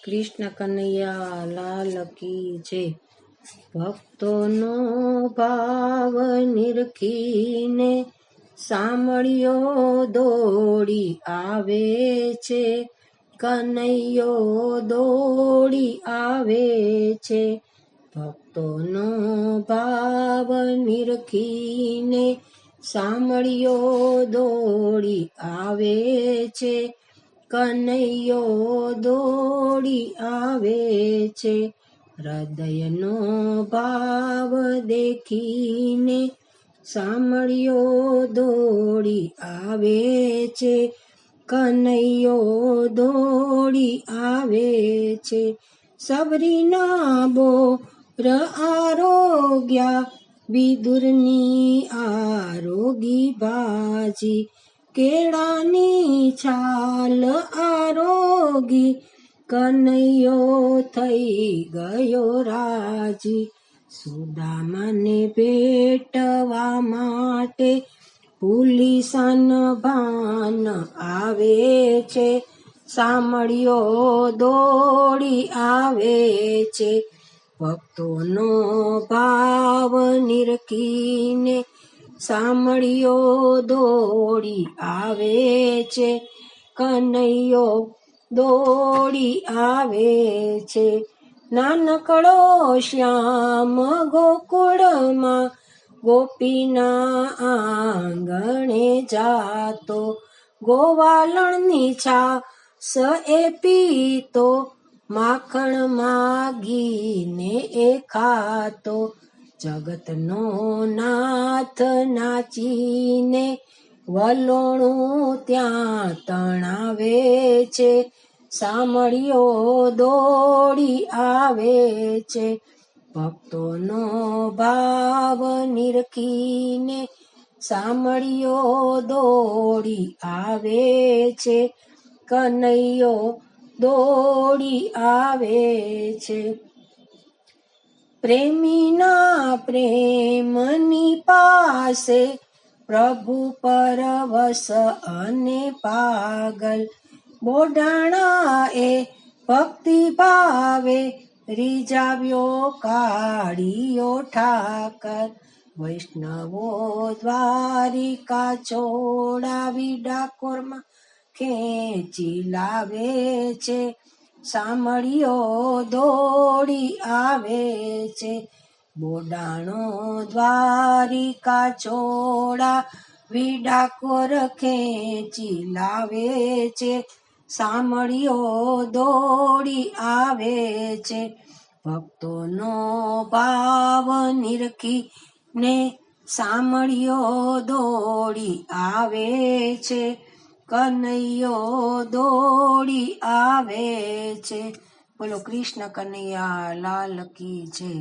કૃષ્ણ કનૈયા લાલ કી જય। ભક્તોનો ભાવ નિરખીને સાંભળ્યો દોડી આવે છે, કનૈયો દોડી આવે છે। ભક્તોનો ભાવ નિરખીને સાંભળ્યો દોડી આવે છે, કનૈયો દોડી આવે છે। હૃદયનો ભાવ દેખીને સાંભળ્યો દોડી આવે છે, કનૈયો દોડી આવે છે। સબરીના બોર આરોગ્યા વિદુરની આરોગી ભાજી, કેળાની છાલ આરોગી કનૈયો થઈ ગયો રાજી। સુદામાને ભેટવા માટે પુલિસન ભાન આવે છે, સાંભળ્યો દોડી આવે છે। ભક્તોનો ભાવ નિરખીને સાંભળ્યો દોડી આવે છે, કનૈયો દોડી આવે છે। નાનકડો શ્યામ ગોકુળમાં ગોપીના આંગણે જાતો, ગોવાલણની છાસ એ પીતો, માખણ માગીને એ ખાતો। જગતનો નાથ નાચીને વલોણું ત્યાં તણાવે છે, સાંભળ્યો દોડી આવે છે। ભક્તોનો ભાવ નિરખીને સાંભળ્યો દોડી આવે છે, કનૈયો દોડી આવે છે। પ્રેમીના પ્રેમની પાસે પ્રભુ પરવશ અને પાગલ, બોડાણા એ ભક્તિ ભાવે રીઝાવ્યો કાળિયો ઠાકર। વૈષ્ણવો દ્વારિકા છોડાવી ડાકોરમાં ખેંચી લાવે છે, સાંભળ્યો દોડી આવે છે। બોડાણો દ્વારિકા છોડાવી ડાકોર ખેંચી લાવે છે, સાંભળ્યો દોડી આવે છે। ભક્તોનો ભાવ નિરખીને સાંભળ્યો દોડી આવે છે, કનૈયો દોડી આવે છે। બોલો કૃષ્ણ કનૈયા લાલ કી જય।